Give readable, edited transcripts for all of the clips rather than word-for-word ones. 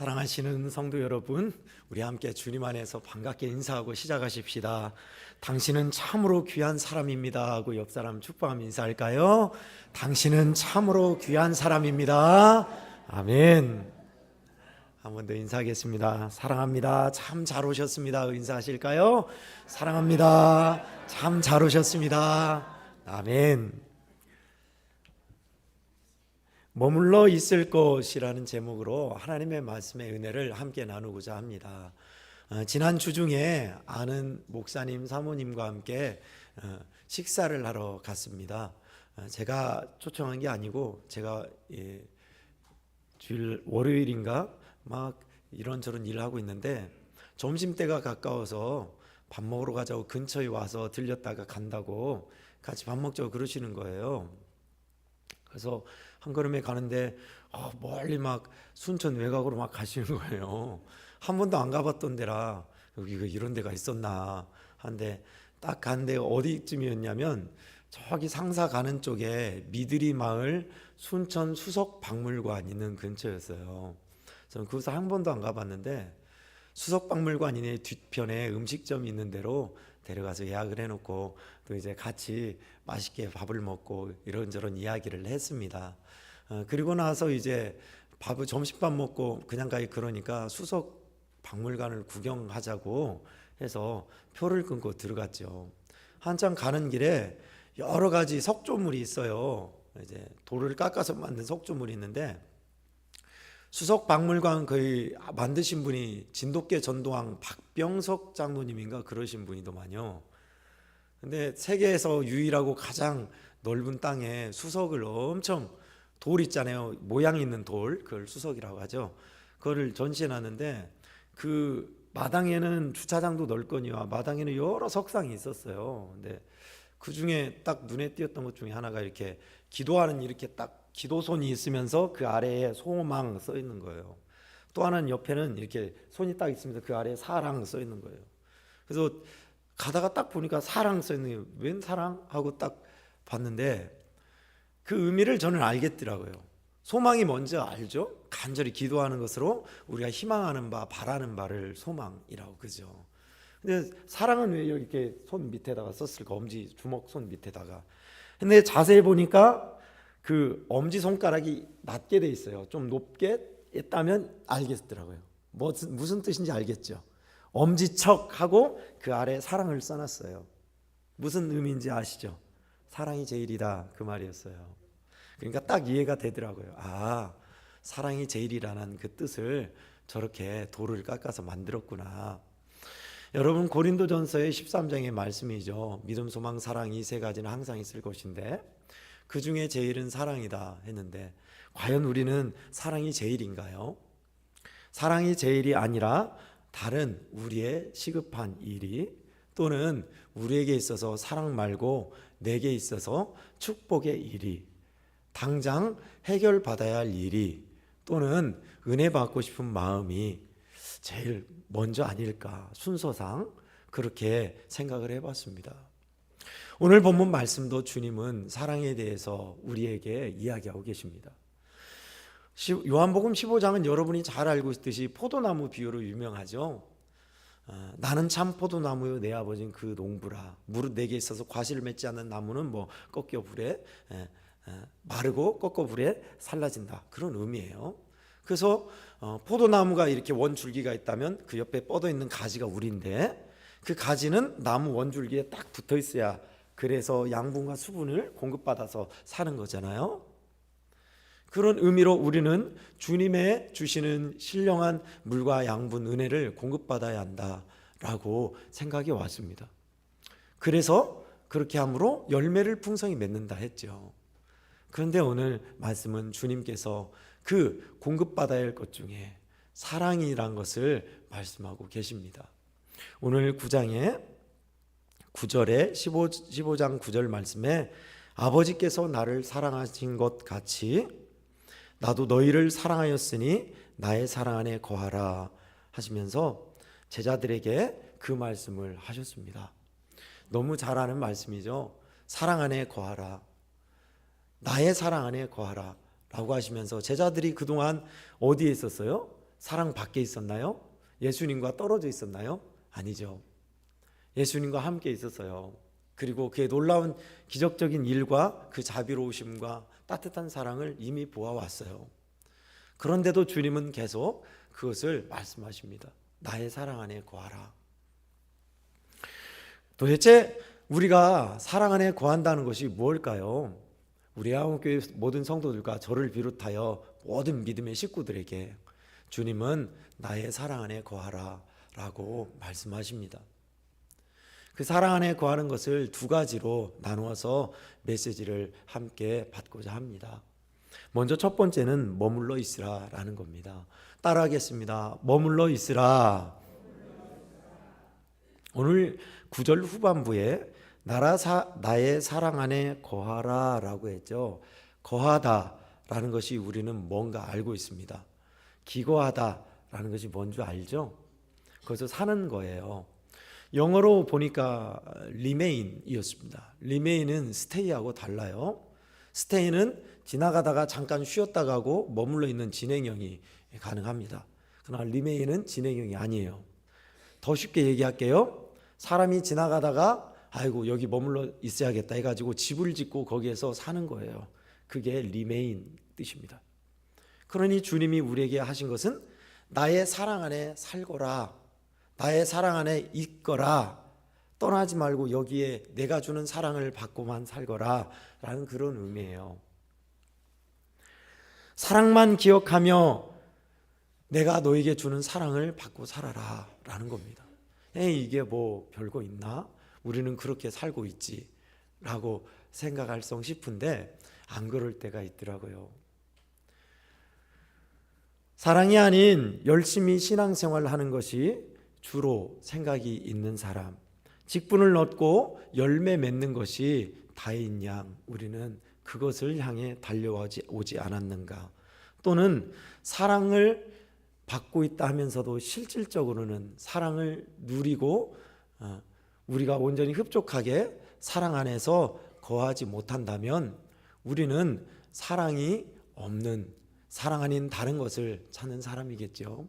사랑하시는 성도 여러분, 우리 함께 주님 안에서 반갑게 인사하고 시작하십시다. 당신은 참으로 귀한 사람입니다 하고 옆 사람 축복하며 인사할까요? 당신은 참으로 귀한 사람입니다. 아멘. 한 번 더 인사하겠습니다. 사랑합니다. 참 잘 오셨습니다. 인사하실까요? 사랑합니다. 참 잘 오셨습니다. 아멘. 머물러 있을 것이라는 제목으로 하나님의 말씀의 은혜를 함께 나누고자 합니다. 지난 주 중에 아는 목사님 사모님과 함께 식사를 하러 갔습니다. 제가 초청한 게 아니고 제가 주일 월요일인가 막 이런저런 일을 하고 있는데 점심때가 가까워서 밥 먹으러 가자고 근처에 와서 들렸다가 간다고 같이 밥 먹자고 그러시는 거예요. 그래서 한 걸음에 가는데 멀리 막 순천 외곽으로 막 가시는 거예요. 한 번도 안 가봤던 데라 여기 이런 데가 있었나 한데 딱 간 데가 어디쯤이었냐면 저기 상사 가는 쪽에 미드리 마을 순천 수석 박물관 있는 근처였어요. 저는 그곳에 한 번도 안 가봤는데 수석 박물관 이내 뒤편에 음식점이 있는 데로 데려가서 예약을 해놓고 또 이제 같이 맛있게 밥을 먹고 이런저런 이야기를 했습니다. 그리고 나서 이제 점심밥 먹고 그냥 가기 그러니까 수석 박물관을 구경하자고 해서 표를 끊고 들어갔죠. 한참 가는 길에 여러 가지 석조물이 있어요. 이제 돌을 깎아서 만든 석조물이 있는데 수석 박물관 거의 만드신 분이 진돗개 전도왕 박병석 장로님인가 그러신 분이더만요. 근데 세계에서 유일하고 가장 넓은 땅에 수석을 엄청 돌 있잖아요. 모양 있는 돌, 그걸 수석이라고 하죠. 그거를 전시해 놨는데 그 마당에는 주차장도 넓거니와 마당에는 여러 석상이 있었어요. 근데 그 중에 딱 눈에 띄었던 것 중에 하나가 이렇게 기도하는 이렇게 딱 기도손이 있으면서 그 아래에 소망 써 있는 거예요. 또 하나는 옆에는 이렇게 손이 딱 있으면서 그 아래에 사랑 써 있는 거예요. 그래서 가다가 딱 보니까 사랑 써 있는 게 웬 사랑? 하고 딱 봤는데 그 의미를 저는 알겠더라고요. 소망이 뭔지 알죠? 간절히 기도하는 것으로 우리가 희망하는 바, 바라는 바를 소망이라고 그죠? 근데 사랑은 왜 이렇게 손 밑에다가 썼을까? 엄지 주먹 손 밑에다가. 근데 자세히 보니까 그 엄지 손가락이 낮게 돼 있어요. 좀 높게 했다면 알겠더라고요. 무슨 뜻인지 알겠죠? 엄지척하고 그 아래 사랑을 써놨어요. 무슨 의미인지 아시죠? 사랑이 제일이다 그 말이었어요. 그러니까 딱 이해가 되더라고요. 아, 사랑이 제일이라는 그 뜻을 저렇게 돌을 깎아서 만들었구나. 여러분 고린도전서의 13장의 말씀이죠. 믿음, 소망, 사랑 이 세 가지는 항상 있을 것인데 그 중에 제일은 사랑이다 했는데 과연 우리는 사랑이 제일인가요? 사랑이 제일이 아니라 다른 우리의 시급한 일이 또는 우리에게 있어서 사랑 말고 내게 있어서 축복의 일이 당장 해결받아야 할 일이 또는 은혜 받고 싶은 마음이 제일 먼저 아닐까 순서상 그렇게 생각을 해봤습니다. 오늘 본문 말씀도 주님은 사랑에 대해서 우리에게 이야기하고 계십니다. 요한복음 15장은 여러분이 잘 알고 있듯이 포도나무 비유로 유명하죠. 나는 참 포도나무요 내 아버지는 그 농부라. 무릇 내게 있어서 과실을 맺지 않는 나무는 뭐 꺾여 불에 마르고 꺾어 불에 살라진다. 그런 의미예요. 그래서 포도나무가 이렇게 원줄기가 있다면 그 옆에 뻗어 있는 가지가 우리인데 그 가지는 나무 원줄기에 딱 붙어 있어야 그래서 양분과 수분을 공급받아서 사는 거잖아요. 그런 의미로 우리는 주님의 주시는 신령한 물과 양분 은혜를 공급받아야 한다라고 생각이 왔습니다. 그래서 그렇게 함으로 열매를 풍성히 맺는다 했죠. 그런데 오늘 말씀은 주님께서 그 공급받아야 할 것 중에 사랑이란 것을 말씀하고 계십니다. 오늘 9장에 9절에 15장 9절 말씀에 아버지께서 나를 사랑하신 것 같이 나도 너희를 사랑하였으니 나의 사랑 안에 거하라 하시면서 제자들에게 그 말씀을 하셨습니다. 너무 잘 아는 말씀이죠. 사랑 안에 거하라. 나의 사랑 안에 거하라 라고 하시면서 제자들이 그동안 어디에 있었어요? 사랑 밖에 있었나요? 예수님과 떨어져 있었나요? 아니죠. 예수님과 함께 있었어요. 그리고 그의 놀라운 기적적인 일과 그 자비로우심과 따뜻한 사랑을 이미 보아왔어요. 그런데도 주님은 계속 그것을 말씀하십니다. 나의 사랑 안에 거하라. 도대체 우리가 사랑 안에 거한다는 것이 무엇일까요? 우리 한국교회 모든 성도들과 저를 비롯하여 모든 믿음의 식구들에게 주님은 나의 사랑 안에 거하라 라고 말씀하십니다. 그 사랑 안에 거하는 것을 두 가지로 나누어서 메시지를 함께 받고자 합니다. 먼저 첫 번째는 머물러 있으라 라는 겁니다. 따라하겠습니다. 머물러 있으라. 오늘 9절 후반부에 나의 사랑 안에 거하라 라고 했죠. 거하다 라는 것이 우리는 뭔가 알고 있습니다. 기거하다 라는 것이 뭔지 알죠? 그것을 사는 거예요. 영어로 보니까 remain이었습니다. remain은 stay하고 달라요. stay는 지나가다가 잠깐 쉬었다 가고 머물러 있는 진행형이 가능합니다. 그러나 remain은 진행형이 아니에요. 더 쉽게 얘기할게요. 사람이 지나가다가 아이고 여기 머물러 있어야겠다 해가지고 집을 짓고 거기에서 사는 거예요. 그게 remain 뜻입니다. 그러니 주님이 우리에게 하신 것은 나의 사랑 안에 살거라. 나의 사랑 안에 있거라. 떠나지 말고 여기에 내가 주는 사랑을 받고만 살거라 라는 그런 의미예요. 사랑만 기억하며 내가 너에게 주는 사랑을 받고 살아라 라는 겁니다. 이게 뭐 별거 있나? 우리는 그렇게 살고 있지 라고 생각할성 싶은데 안 그럴 때가 있더라고요. 사랑이 아닌 열심히 신앙생활을 하는 것이 주로 생각이 있는 사람, 직분을 얻고 열매 맺는 것이 다인 양 우리는 그것을 향해 달려오지 않았는가? 또는 사랑을 받고 있다 하면서도 실질적으로는 사랑을 누리고 우리가 온전히 흡족하게 사랑 안에서 거하지 못한다면 우리는 사랑이 없는, 사랑 아닌 다른 것을 찾는 사람이겠죠.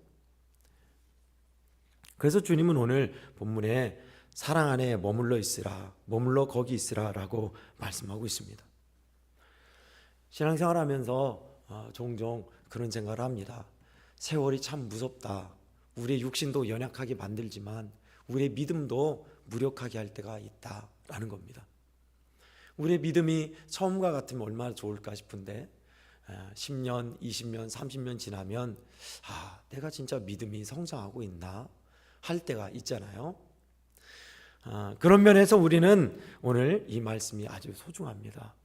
그래서 주님은 오늘 본문에 사랑 안에 머물러 있으라, 머물러 거기 있으라 라고 말씀하고 있습니다. 신앙생활 하면서 종종 그런 생각을 합니다. 세월이 참 무섭다. 우리의 육신도 연약하게 만들지만 우리의 믿음도 무력하게 할 때가 있다라는 겁니다. 우리의 믿음이 처음과 같으면 얼마나 좋을까 싶은데 10년, 20년, 30년 지나면 내가 진짜 믿음이 성장하고 있나 할 때가 있잖아요. 그런 면에서 우리는 오늘 이 말씀이 아주 소중합니다.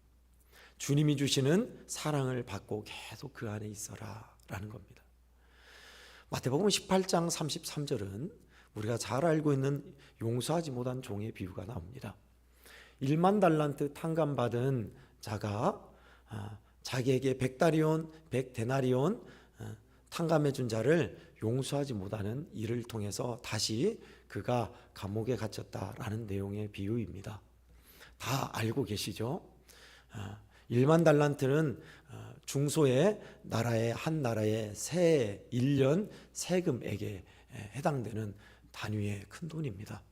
주님이 주시는 사랑을 받고 계속 그 안에 있어라 라는 겁니다. 마태복음 18장 33절은 우리가 잘 알고 있는 용서하지 못한 종의 비유가 나옵니다. 1만 달란트 탕감받은 자가 자기에게 100다리온, 100데나리온 탕감해 준 자를 용서하지 못하는 일을 통해서 다시 그가 감옥에 갇혔다라는 내용의 비유입니다. 다 알고 계시죠? 1만 달란트는 중소의 나라의 한 나라의 새 1년 세금액에 해당되는 단위의 큰 돈입니다.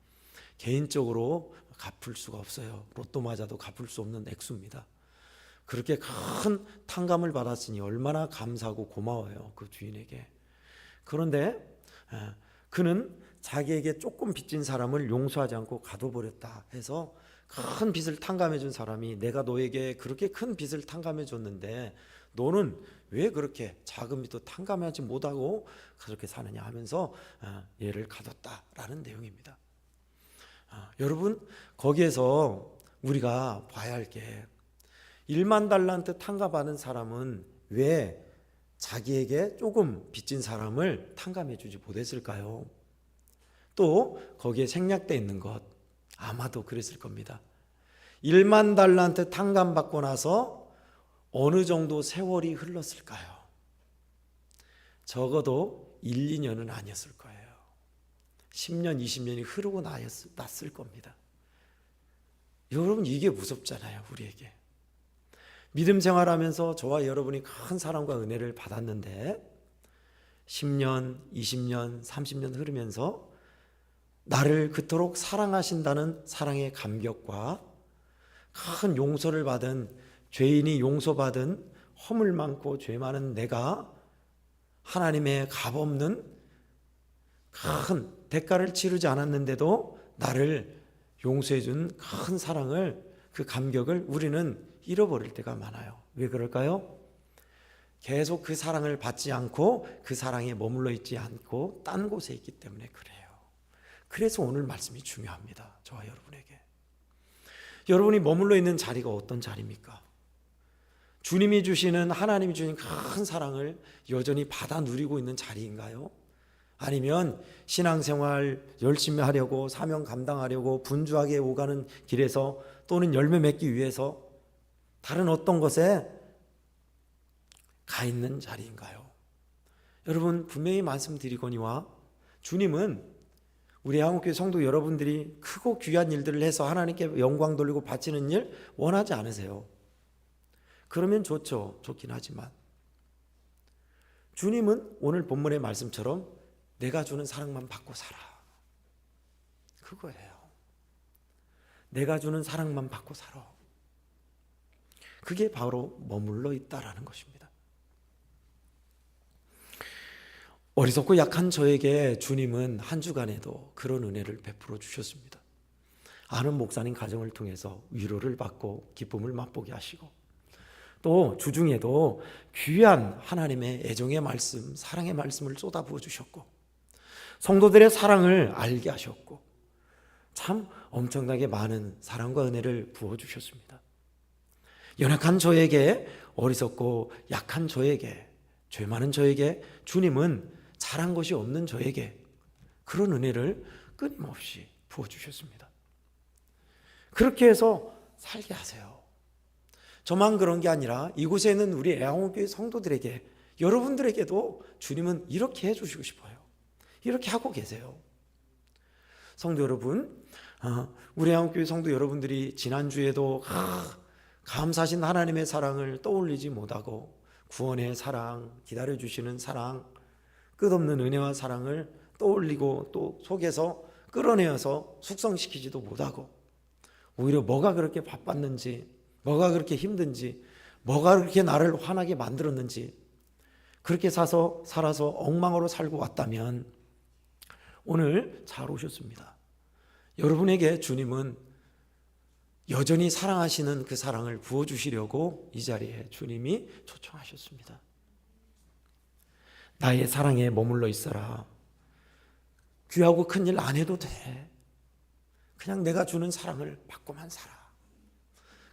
개인적으로 갚을 수가 없어요. 로또 맞아도 갚을 수 없는 액수입니다. 그렇게 큰 탕감을 받았으니 얼마나 감사하고 고마워요, 그 주인에게. 그런데 그는 자기에게 조금 빚진 사람을 용서하지 않고 가둬버렸다 해서 큰 빚을 탕감해 준 사람이 내가 너에게 그렇게 큰 빚을 탕감해 줬는데 너는 왜 그렇게 작은 빚도 탕감하지 못하고 그렇게 사느냐 하면서 얘를 가뒀다라는 내용입니다. 여러분, 거기에서 우리가 봐야 할 게 1만 달란트 탕감받은 사람은 왜 자기에게 조금 빚진 사람을 탕감해 주지 못했을까요? 또 거기에 생략되어 있는 것 아마도 그랬을 겁니다. 1만 달란트 탕감받고 나서 어느 정도 세월이 흘렀을까요? 적어도 1, 2년은 아니었을 거예요. 10년, 20년이 흐르고 났을 겁니다. 여러분, 이게 무섭잖아요, 우리에게. 믿음 생활하면서 저와 여러분이 큰 사랑과 은혜를 받았는데 10년, 20년, 30년 흐르면서 나를 그토록 사랑하신다는 사랑의 감격과 큰 용서를 받은, 죄인이 용서받은 허물 많고 죄 많은 내가 하나님의 값없는 큰 대가를 치르지 않았는데도 나를 용서해 준 큰 사랑을, 그 감격을 우리는 잃어버릴 때가 많아요. 왜 그럴까요? 계속 그 사랑을 받지 않고 그 사랑에 머물러 있지 않고 딴 곳에 있기 때문에 그래요. 그래서 오늘 말씀이 중요합니다. 저와 여러분에게. 여러분이 머물러 있는 자리가 어떤 자리입니까? 주님이 주시는, 하나님이 주신 큰 사랑을 여전히 받아 누리고 있는 자리인가요? 아니면 신앙생활 열심히 하려고, 사명 감당하려고 분주하게 오가는 길에서, 또는 열매 맺기 위해서 다른 어떤 것에 가 있는 자리인가요? 여러분, 분명히 말씀드리거니와 주님은 우리 한국교회 성도 여러분들이 크고 귀한 일들을 해서 하나님께 영광 돌리고 바치는 일 원하지 않으세요. 그러면 좋죠. 좋긴 하지만 주님은 오늘 본문의 말씀처럼 내가 주는 사랑만 받고 살아. 그거예요. 내가 주는 사랑만 받고 살아. 그게 바로 머물러 있다라는 것입니다. 어리석고 약한 저에게 주님은 한 주간에도 그런 은혜를 베풀어 주셨습니다. 아는 목사님 가정을 통해서 위로를 받고 기쁨을 맛보게 하시고, 또 주중에도 귀한 하나님의 애정의 말씀, 사랑의 말씀을 쏟아부어 주셨고, 성도들의 사랑을 알게 하셨고, 참 엄청나게 많은 사랑과 은혜를 부어주셨습니다. 연약한 저에게, 어리석고 약한 저에게, 죄 많은 저에게 주님은 잘한 것이 없는 저에게 그런 은혜를 끊임없이 부어주셨습니다. 그렇게 해서 살게 하세요. 저만 그런 게 아니라 이곳에 있는 우리 애항원교회 성도들에게, 여러분들에게도 주님은 이렇게 해주시고 싶어요. 이렇게 하고 계세요. 성도 여러분, 우리 애항원교회 성도 여러분들이 지난주에도 감사하신 하나님의 사랑을 떠올리지 못하고, 구원의 사랑, 기다려주시는 사랑, 끝없는 은혜와 사랑을 떠올리고 또 속에서 끌어내어서 숙성시키지도 못하고, 오히려 뭐가 그렇게 바빴는지, 뭐가 그렇게 힘든지, 뭐가 그렇게 나를 화나게 만들었는지, 그렇게 살아서 엉망으로 살고 왔다면 오늘 잘 오셨습니다. 여러분에게 주님은 여전히 사랑하시는 그 사랑을 부어주시려고 이 자리에 주님이 초청하셨습니다. 나의 사랑에 머물러 있어라. 귀하고 큰 일 안 해도 돼. 그냥 내가 주는 사랑을 받고만 살아.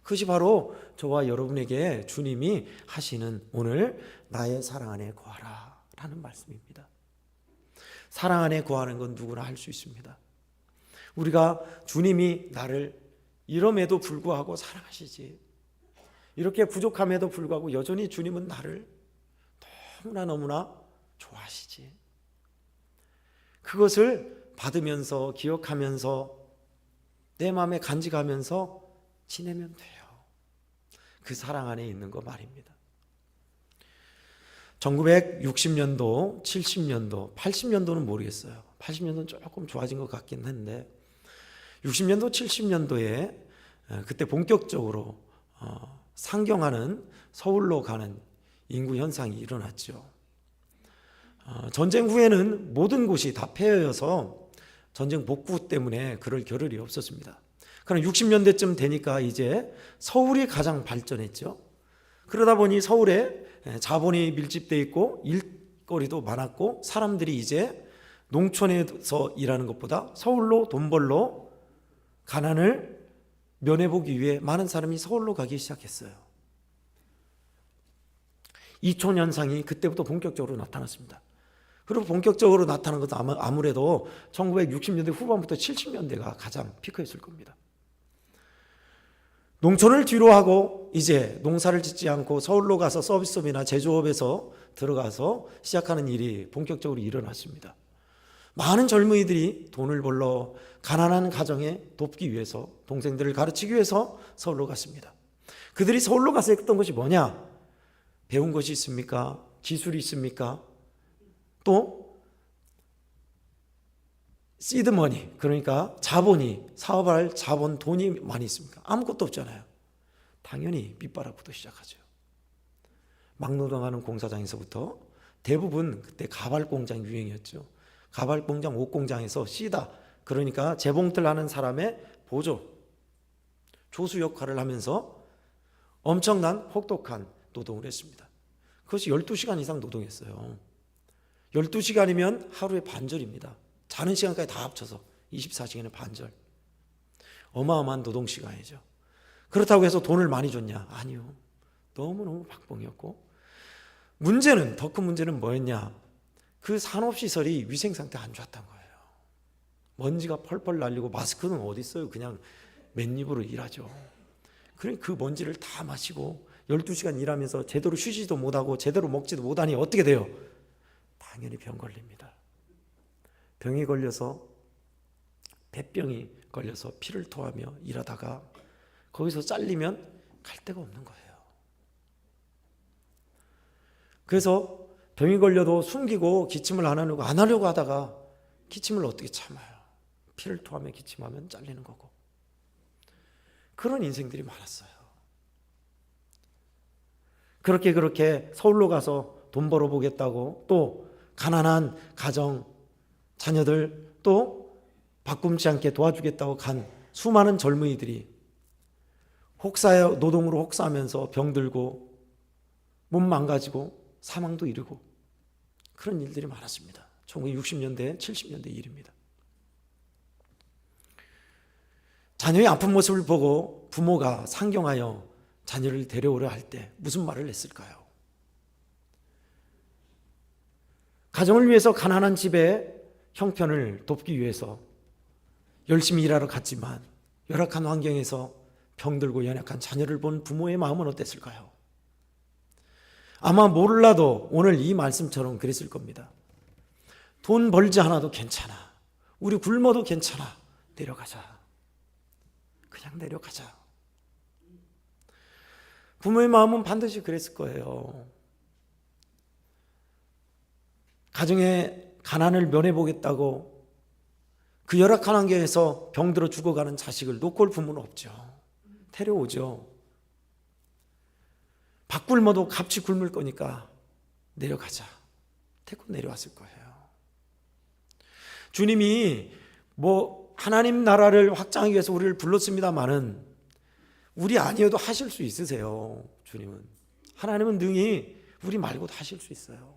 그것이 바로 저와 여러분에게 주님이 하시는 오늘 나의 사랑 안에 거하라 라는 말씀입니다. 사랑 안에 거하는 건 누구나 할 수 있습니다. 우리가 주님이 나를 이럼에도 불구하고 사랑하시지, 이렇게 부족함에도 불구하고 여전히 주님은 나를 너무나 좋아하시지, 그것을 받으면서 기억하면서 내 마음에 간직하면서 지내면 돼요. 그 사랑 안에 있는 거 말입니다. 1960년도, 70년도, 80년도는 모르겠어요. 80년도는 조금 좋아진 것 같긴 한데 60년도, 70년도에 그때 본격적으로 상경하는, 서울로 가는 인구 현상이 일어났죠. 전쟁 후에는 모든 곳이 다 폐허여서 전쟁 복구 때문에 그럴 겨를이 없었습니다. 그럼 60년대쯤 되니까 이제 서울이 가장 발전했죠. 그러다 보니 서울에 자본이 밀집돼 있고 일거리도 많았고, 사람들이 이제 농촌에서 일하는 것보다 서울로 돈 벌러 가난을 면해보기 위해 많은 사람이 서울로 가기 시작했어요. 이촌 현상이 그때부터 본격적으로 나타났습니다. 그리고 본격적으로 나타난 것도 아무래도 1960년대 후반부터 70년대가 가장 피크였을 겁니다. 농촌을 뒤로 하고 이제 농사를 짓지 않고 서울로 가서 서비스업이나 제조업에서 들어가서 시작하는 일이 본격적으로 일어났습니다. 많은 젊은이들이 돈을 벌러 가난한 가정에 돕기 위해서, 동생들을 가르치기 위해서 서울로 갔습니다. 그들이 서울로 가서 했던 것이 뭐냐? 배운 것이 있습니까? 기술이 있습니까? 또 시드머니, 그러니까 자본이, 사업할 자본, 돈이 많이 있습니까? 아무것도 없잖아요. 당연히 밑바닥부터 시작하죠. 막노동하는 공사장에서부터 대부분 그때 가발 공장 유행이었죠. 가발 공장, 옷 공장에서 씨다, 그러니까 재봉틀 하는 사람의 보조, 조수 역할을 하면서 엄청난 혹독한 노동을 했습니다. 그것이 12시간 이상 노동했어요. 12시간이면 하루의 반절입니다. 자는 시간까지 다 합쳐서 24시간의 반절. 어마어마한 노동시간이죠. 그렇다고 해서 돈을 많이 줬냐? 아니요. 너무너무 박봉이었고, 문제는, 더 큰 문제는 뭐였냐? 그 산업시설이 위생상태 안 좋았던 거예요. 먼지가 펄펄 날리고, 마스크는 어디 있어요? 그냥 맨입으로 일하죠. 그러니까 그 먼지를 다 마시고 12시간 일하면서 제대로 쉬지도 못하고 제대로 먹지도 못하니 어떻게 돼요? 당연히 병 걸립니다. 병이 걸려서, 폐병이 걸려서 피를 토하며 일하다가 거기서 잘리면 갈 데가 없는 거예요. 그래서 병이 걸려도 숨기고 기침을 안 하려고 하다가 기침을 어떻게 참아요? 피를 토하며 기침하면 잘리는 거고. 그런 인생들이 많았어요. 그렇게 서울로 가서 돈 벌어보겠다고, 또 가난한 가정, 자녀들 또 바꿈치 않게 도와주겠다고 간 수많은 젊은이들이 노동으로 혹사하면서 병들고 몸 망가지고 사망도 이르고, 그런 일들이 많았습니다. 1960년대, 70년대 일입니다. 자녀의 아픈 모습을 보고 부모가 상경하여 자녀를 데려오려 할 때 무슨 말을 했을까요? 가정을 위해서 가난한 집의 형편을 돕기 위해서 열심히 일하러 갔지만 열악한 환경에서 병들고 연약한 자녀를 본 부모의 마음은 어땠을까요? 아마 몰라도 오늘 이 말씀처럼 그랬을 겁니다. 돈 벌지 않아도 괜찮아. 우리 굶어도 괜찮아. 내려가자. 그냥 내려가자. 부모의 마음은 반드시 그랬을 거예요. 가정의 가난을 면해보겠다고 그 열악한 환경에서 병들어 죽어가는 자식을 놓고 올 부모는 없죠. 데려오죠. 밥 굶어도 같이 굶을 거니까 내려가자. 데리고 내려왔을 거예요. 주님이 하나님 나라를 확장하기 위해서 우리를 불렀습니다마는 우리 아니어도 하실 수 있으세요. 주님은. 하나님은 능히 우리 말고도 하실 수 있어요.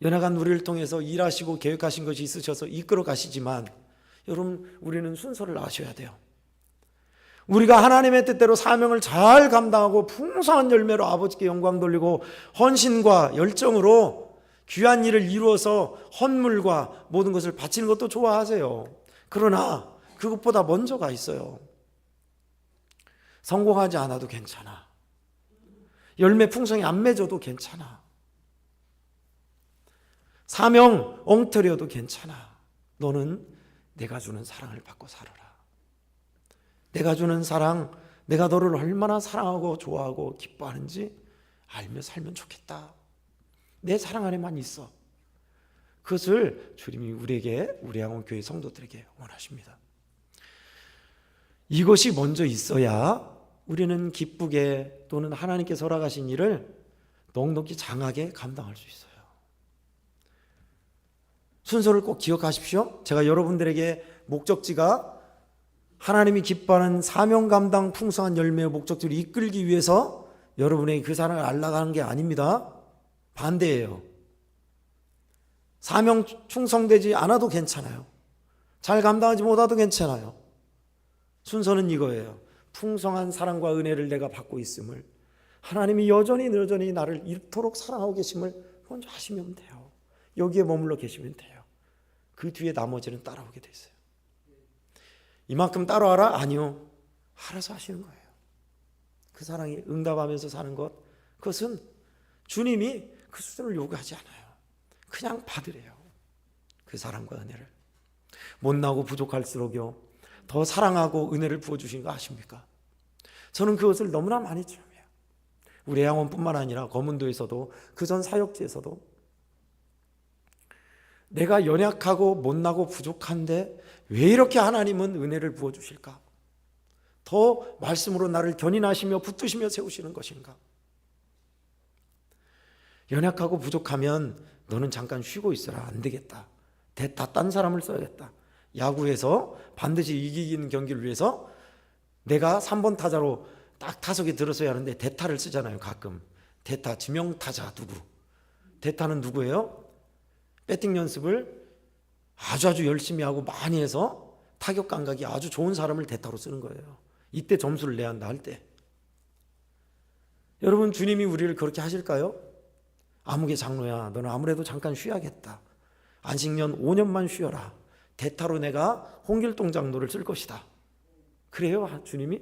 연약한 우리를 통해서 일하시고 계획하신 것이 있으셔서 이끌어 가시지만, 여러분, 우리는 순서를 아셔야 돼요. 우리가 하나님의 뜻대로 사명을 잘 감당하고 풍성한 열매로 아버지께 영광 돌리고 헌신과 열정으로 귀한 일을 이루어서 헌물과 모든 것을 바치는 것도 좋아하세요. 그러나 그것보다 먼저가 있어요. 성공하지 않아도 괜찮아. 열매 풍성히 안 맺어도 괜찮아. 사명 엉터려도 괜찮아. 너는 내가 주는 사랑을 받고 살아라. 내가 주는 사랑, 내가 너를 얼마나 사랑하고 좋아하고 기뻐하는지 알며 살면 좋겠다. 내 사랑 안에만 있어. 그것을 주님이 우리에게, 우리 양원교회 성도들에게 원하십니다. 이것이 먼저 있어야 우리는 기쁘게, 또는 하나님께서 허락하신 일을 넉넉히 장하게 감당할 수 있어요. 순서를 꼭 기억하십시오. 제가 여러분들에게 목적지가 하나님이 기뻐하는 사명 감당 풍성한 열매의 목적지를 이끌기 위해서 여러분에게 그 사랑을 알라가는 게 아닙니다. 반대예요. 사명 충성되지 않아도 괜찮아요. 잘 감당하지 못해도 괜찮아요. 순서는 이거예요. 풍성한 사랑과 은혜를 내가 받고 있음을, 하나님이 여전히 나를 이토록 사랑하고 계심을 먼저 하시면 돼요. 여기에 머물러 계시면 돼요. 그 뒤에 나머지는 따라오게 돼 있어요. 이만큼 따라와라? 아니요. 알아서 하시는 거예요. 그 사랑에 응답하면서 사는 것, 그것은 주님이 그 수준을 요구하지 않아요. 그냥 받으래요. 그 사랑과 은혜를. 못나고 부족할수록요 더 사랑하고 은혜를 부어주신 거 아십니까? 저는 그것을 너무나 많이 체험해요. 우리 애양원뿐만 아니라 검은도에서도, 그전 사역지에서도 내가 연약하고 못나고 부족한데 왜 이렇게 하나님은 은혜를 부어주실까? 더 말씀으로 나를 견인하시며 붙드시며 세우시는 것인가? 연약하고 부족하면 너는 잠깐 쉬고 있어라. 안 되겠다. 다 딴 사람을 써야겠다. 야구에서 반드시 이기는 경기를 위해서 내가 3번 타자로 딱 타석에 들어서야 하는데 대타를 쓰잖아요. 가끔 대타, 지명타자 누구? 대타는 누구예요? 배팅 연습을 아주 열심히 하고 많이 해서 타격 감각이 아주 좋은 사람을 대타로 쓰는 거예요. 이때 점수를 내야 한다 할 때. 여러분, 주님이 우리를 그렇게 하실까요? 아무개 장로야, 너는 아무래도 잠깐 쉬어야겠다. 안식년 5년만 쉬어라. 대타로 내가 홍길동 장로를 쓸 것이다. 그래요, 주님이?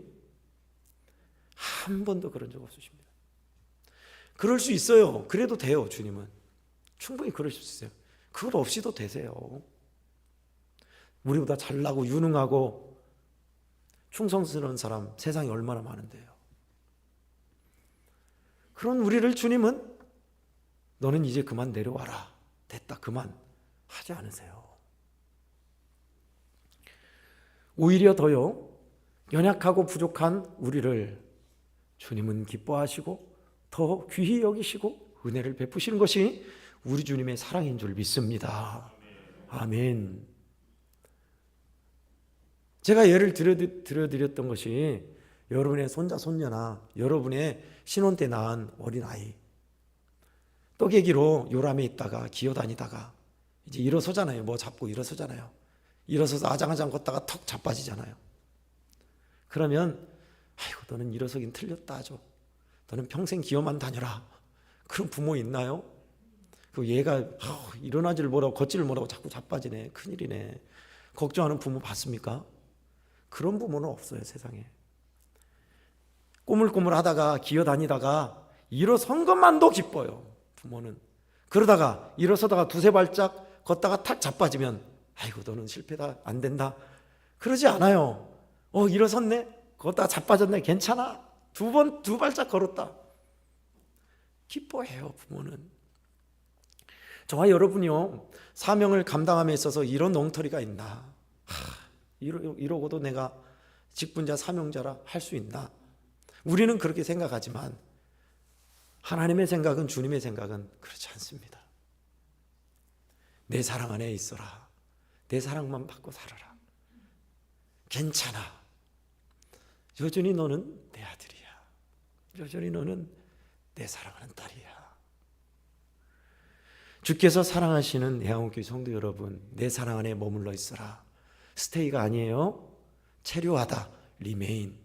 한 번도 그런 적 없으십니다. 그럴 수 있어요. 그래도 돼요, 주님은. 충분히 그럴 수 있어요. 그것 없이도 되세요. 우리보다 잘나고 유능하고 충성스러운 사람 세상에 얼마나 많은데요. 그런 우리를 주님은 너는 이제 그만 내려와라. 됐다, 그만 하지 않으세요. 오히려 더요, 연약하고 부족한 우리를 주님은 기뻐하시고 더 귀히 여기시고 은혜를 베푸시는 것이 우리 주님의 사랑인 줄 믿습니다. 아멘. 제가 예를 들어드렸던 것이 여러분의 손자 손녀나 여러분의 신혼 때 낳은 어린아이, 떡애기로 요람에 있다가 기어다니다가 이제 일어서잖아요. 뭐 잡고 일어서잖아요. 일어서서 아장아장 걷다가 턱 자빠지잖아요. 그러면 아이고 너는 일어서긴 틀렸다 하죠. 너는 평생 기어만 다녀라. 그런 부모 있나요? 그 얘가 일어나지를 못하고 걷지를 못하고 자꾸 자빠지네. 큰일이네. 걱정하는 부모 봤습니까? 그런 부모는 없어요, 세상에. 꼬물꼬물하다가 기어다니다가 일어선 것만도 기뻐요, 부모는. 그러다가 일어서다가 두세 발짝 걷다가 탁 자빠지면 아이고 너는 실패다, 안 된다. 그러지 않아요. 일어섰네, 걷다가 자빠졌네, 괜찮아, 두 발짝 걸었다. 기뻐해요, 부모는. 저와 여러분이요, 사명을 감당함에 있어서 이런 엉터리가 있나? 이러고도 내가 직분자 사명자라 할 수 있나? 우리는 그렇게 생각하지만 하나님의 생각은, 주님의 생각은 그렇지 않습니다. 내 사랑 안에 있어라. 내 사랑만 받고 살아라. 괜찮아. 여전히 너는 내 아들이야. 여전히 너는 내 사랑하는 딸이야. 주께서 사랑하시는 애한교회 성도 여러분, 내 사랑 안에 머물러 있어라. 스테이가 아니에요. 체류하다, 리메인.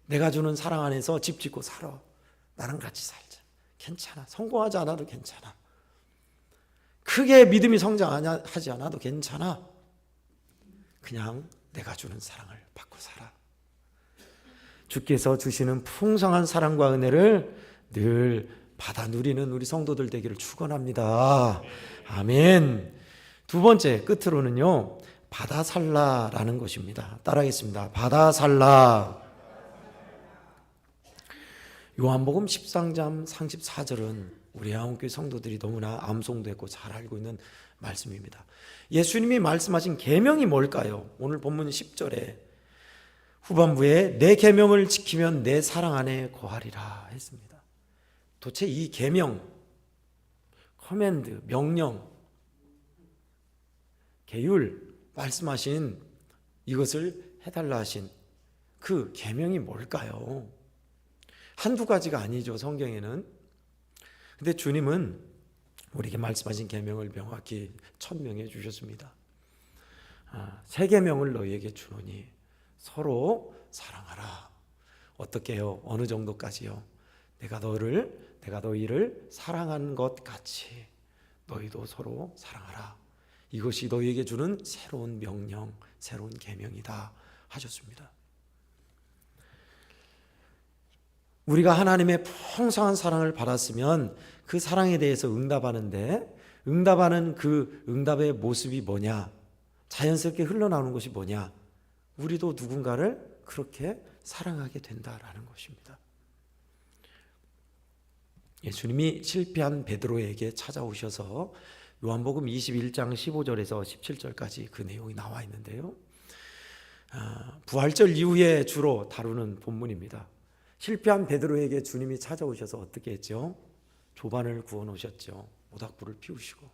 내가 주는 사랑 안에서 집 짓고 살아. 나랑 같이 살자. 괜찮아. 성공하지 않아도 괜찮아. 크게 믿음이 성장하지 않아도 괜찮아. 그냥 내가 주는 사랑을 받고 살아. 주께서 주시는 풍성한 사랑과 은혜를 늘 받아 누리는 우리 성도들 되기를 축원합니다. 아멘. 두 번째, 끝으로는요, 받아 살라라는 것입니다. 따라하겠습니다. 받아 살라. 요한복음 13장 34절은 우리 애한교회 성도들이 너무나 암송도 했고 잘 알고 있는 말씀입니다. 예수님이 말씀하신 계명이 뭘까요? 오늘 본문 10절에 후반부에 내 계명을 지키면 내 사랑 안에 거하리라 했습니다. 도대체 이 계명, 커맨드, 명령, 계율 말씀하신 이것을 해달라 하신 그 계명이 뭘까요? 한두 가지가 아니죠, 성경에는. 근데 주님은 우리에게 말씀하신 계명을 명확히 천명해 주셨습니다. 새 계명을 너희에게 주노니 서로 사랑하라. 어떻게 해요? 어느 정도까지요? 내가 너희를 사랑한 것 같이 너희도 서로 사랑하라. 이것이 너희에게 주는 새로운 명령, 새로운 계명이다 하셨습니다. 우리가 하나님의 풍성한 사랑을 받았으면 그 사랑에 대해서 응답하는데, 응답하는 그 응답의 모습이 뭐냐? 자연스럽게 흘러나오는 것이 뭐냐? 우리도 누군가를 그렇게 사랑하게 된다라는 것입니다. 예수님이 실패한 베드로에게 찾아오셔서 요한복음 21장 15절에서 17절까지 그 내용이 나와 있는데요. 부활절 이후에 주로 다루는 본문입니다. 실패한 베드로에게 주님이 찾아오셔서 어떻게 했죠? 조반을 구워 놓으셨죠. 모닥불을 피우시고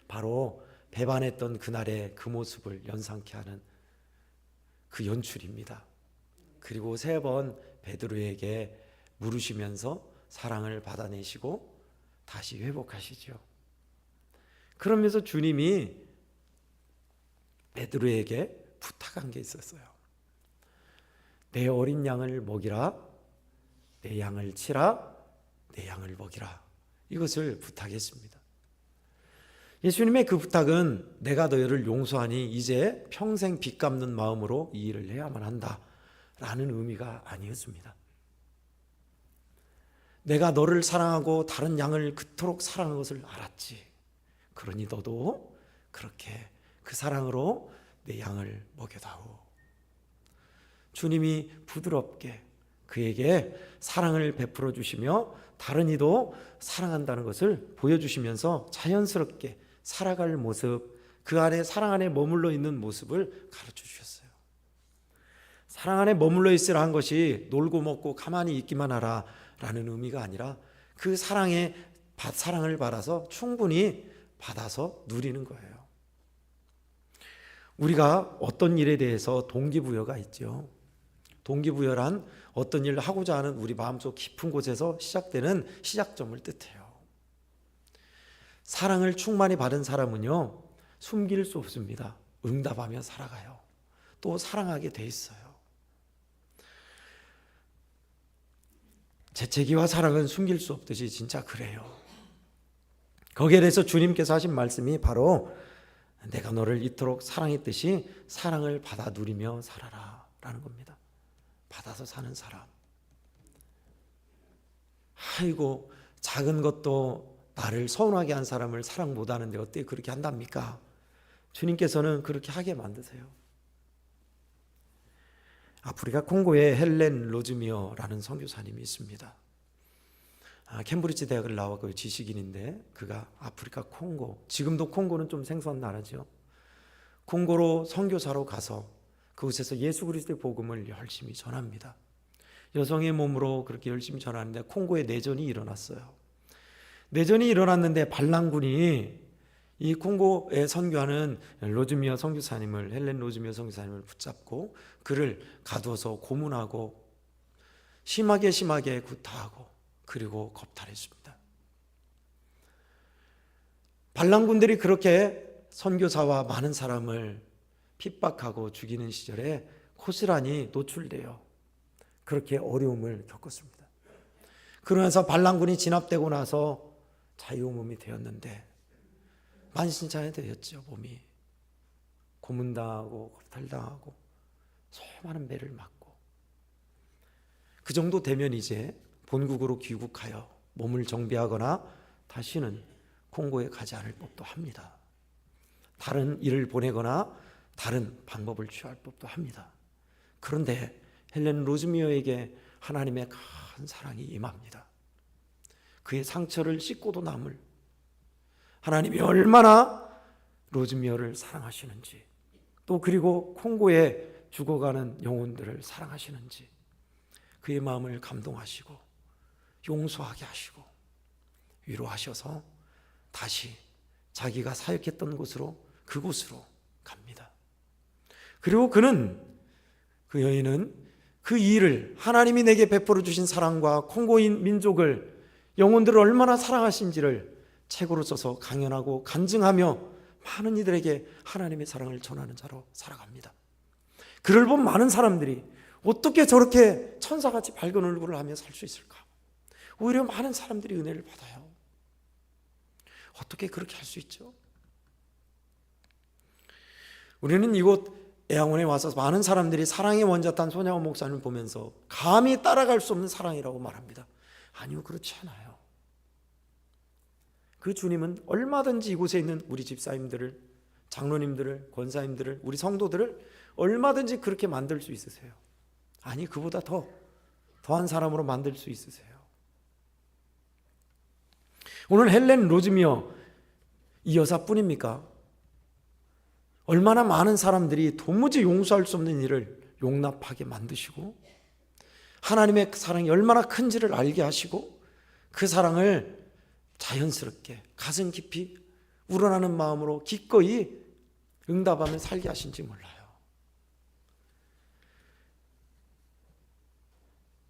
바로 배반했던 그날의 그 모습을 연상케 하는 그 연출입니다. 그리고 3번 베드로에게 물으시면서 사랑을 받아내시고 다시 회복하시죠. 그러면서 주님이 베드로에게 부탁한 게 있었어요. 내 어린 양을 먹이라, 내 양을 치라, 내 양을 먹이라. 이것을 부탁했습니다. 예수님의 그 부탁은 내가 너희를 용서하니 이제 평생 빚 갚는 마음으로 이 일을 해야만 한다 라는 의미가 아니었습니다. 내가 너를 사랑하고 다른 양을 그토록 사랑하는 것을 알았지. 그러니 너도 그렇게 그 사랑으로 내 양을 먹여다오. 주님이 부드럽게 그에게 사랑을 베풀어 주시며 다른 이도 사랑한다는 것을 보여주시면서 자연스럽게 살아갈 모습, 그 안에 사랑 안에 머물러 있는 모습을 가르쳐 주셨어요. 사랑 안에 머물러 있으라 한 것이 놀고 먹고 가만히 있기만 하라 라는 의미가 아니라 그 사랑을 받아서 충분히 받아서 누리는 거예요. 우리가 어떤 일에 대해서 동기부여가 있죠. 동기부여란 어떤 일을 하고자 하는 우리 마음속 깊은 곳에서 시작되는 시작점을 뜻해요. 사랑을 충만히 받은 사람은요, 숨길 수 없습니다. 응답하며 살아가요. 또 사랑하게 돼 있어요. 재채기와 사랑은 숨길 수 없듯이 진짜 그래요. 거기에 대해서 주님께서 하신 말씀이 바로 내가 너를 이토록 사랑했듯이 사랑을 받아 누리며 살아라 라는 겁니다. 받아서 사는 사람. 아이고 작은 것도 나를 서운하게 한 사람을 사랑 못하는데 어떻게 그렇게 한답니까? 주님께서는 그렇게 하게 만드세요. 아프리카 콩고에 헬렌 로즈미어라는 선교사님이 있습니다. 캠브리지 대학을 나왔고 지식인인데 그가 아프리카 콩고, 지금도 콩고는 좀 생소한 나라죠. 콩고로 선교사로 가서 그곳에서 예수 그리스도의 복음을 열심히 전합니다. 여성의 몸으로 그렇게 열심히 전하는데 콩고에 내전이 일어났어요. 내전이 일어났는데 반란군이 이 콩고에 선교하는 로즈미어 선교사님을, 헬렌 로즈미어 선교사님을 붙잡고 그를 가두어서 고문하고 심하게 구타하고 그리고 겁탈했습니다. 반란군들이 그렇게 선교사와 많은 사람을 핍박하고 죽이는 시절에 고스란히 노출되어 그렇게 어려움을 겪었습니다. 그러면서 반란군이 진압되고 나서 자유몸이 되었는데 만신창이 되었죠. 몸이 고문당하고 겁탈당하고 수많은 매를 맞고 그 정도 되면 이제 본국으로 귀국하여 몸을 정비하거나 다시는 콩고에 가지 않을 법도 합니다. 다른 일을 보내거나 다른 방법을 취할 법도 합니다. 그런데 헬렌 로즈미어에게 하나님의 큰 사랑이 임합니다. 그의 상처를 씻고도 남을 하나님이 얼마나 로즈미어를 사랑하시는지, 또 그리고 콩고에 죽어가는 영혼들을 사랑하시는지 그의 마음을 감동하시고 용서하게 하시고 위로하셔서 다시 자기가 사역했던 곳으로, 그곳으로 갑니다. 그리고 그 여인은 그 일을, 하나님이 내게 베풀어 주신 사랑과 콩고인 민족을, 영혼들을 얼마나 사랑하신지를 책으로 써서 강연하고 간증하며 많은 이들에게 하나님의 사랑을 전하는 자로 살아갑니다. 그를 본 많은 사람들이 어떻게 저렇게 천사같이 밝은 얼굴을 하며 살 수 있을까? 오히려 많은 사람들이 은혜를 받아요. 어떻게 그렇게 할 수 있죠? 우리는 이곳 애양원에 와서 많은 사람들이 사랑의 원자탄 손양원 목사님을 보면서 감히 따라갈 수 없는 사랑이라고 말합니다. 아니요, 그렇지 않아요. 그 주님은 얼마든지 이곳에 있는 우리 집사님들을, 장로님들을, 권사님들을, 우리 성도들을 얼마든지 그렇게 만들 수 있으세요. 아니, 그보다 더한 사람으로 만들 수 있으세요. 오늘 헬렌 로즈미어, 이 여사뿐입니까? 얼마나 많은 사람들이 도무지 용서할 수 없는 일을 용납하게 만드시고 하나님의 사랑이 얼마나 큰지를 알게 하시고 그 사랑을 자연스럽게 가슴 깊이 우러나는 마음으로 기꺼이 응답하며 살게 하신지 몰라요.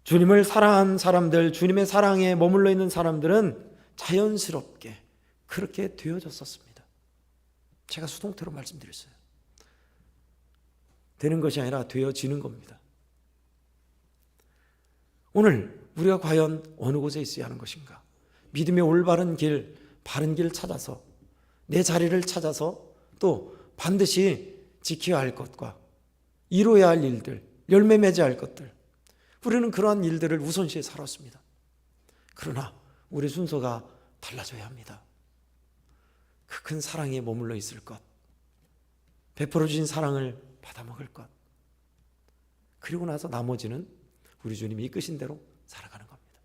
주님을 사랑한 사람들, 주님의 사랑에 머물러 있는 사람들은 자연스럽게 그렇게 되어졌었습니다. 제가 수동태로 말씀드렸어요. 되는 것이 아니라 되어지는 겁니다. 오늘 우리가 과연 어느 곳에 있어야 하는 것인가? 믿음의 올바른 길, 바른 길 찾아서 내 자리를 찾아서 또 반드시 지켜야 할 것과 이루어야 할 일들, 열매 맺어야 할 것들, 우리는 그러한 일들을 우선시해 살았습니다. 그러나 우리 순서가 달라져야 합니다. 그 큰 사랑에 머물러 있을 것, 베풀어 주신 사랑을 받아먹을 것, 그리고 나서 나머지는 우리 주님이 이끄신 대로 살아가는 겁니다.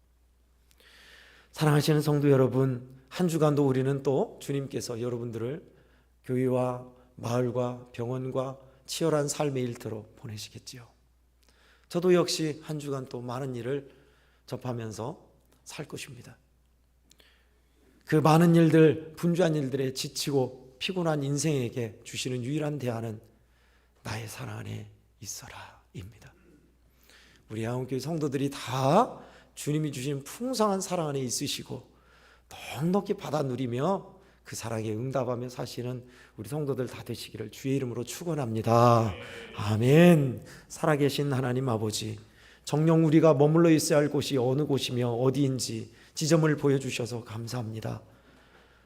사랑하시는 성도 여러분, 한 주간도 우리는 또 주님께서 여러분들을 교회와 마을과 병원과 치열한 삶의 일터로 보내시겠지요. 저도 역시 한 주간 또 많은 일을 접하면서 살 것입니다. 그 많은 일들, 분주한 일들에 지치고 피곤한 인생에게 주시는 유일한 대안은 나의 사랑 안에 있어라 입니다. 우리 양원교회 성도들이 다 주님이 주신 풍성한 사랑 안에 있으시고 넉넉히 받아 누리며 그 사랑에 응답하며 사시는 우리 성도들 다 되시기를 주의 이름으로 축원합니다. 아멘. 살아계신 하나님 아버지, 정녕 우리가 머물러 있어야 할 곳이 어느 곳이며 어디인지 지점을 보여주셔서 감사합니다.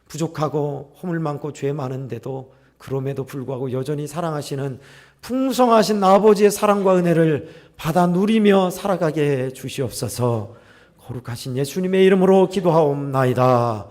부족하고 허물 많고 죄 많은데도 그럼에도 불구하고 여전히 사랑하시는 풍성하신 아버지의 사랑과 은혜를 받아 누리며 살아가게 해 주시옵소서. 거룩하신 예수님의 이름으로 기도하옵나이다.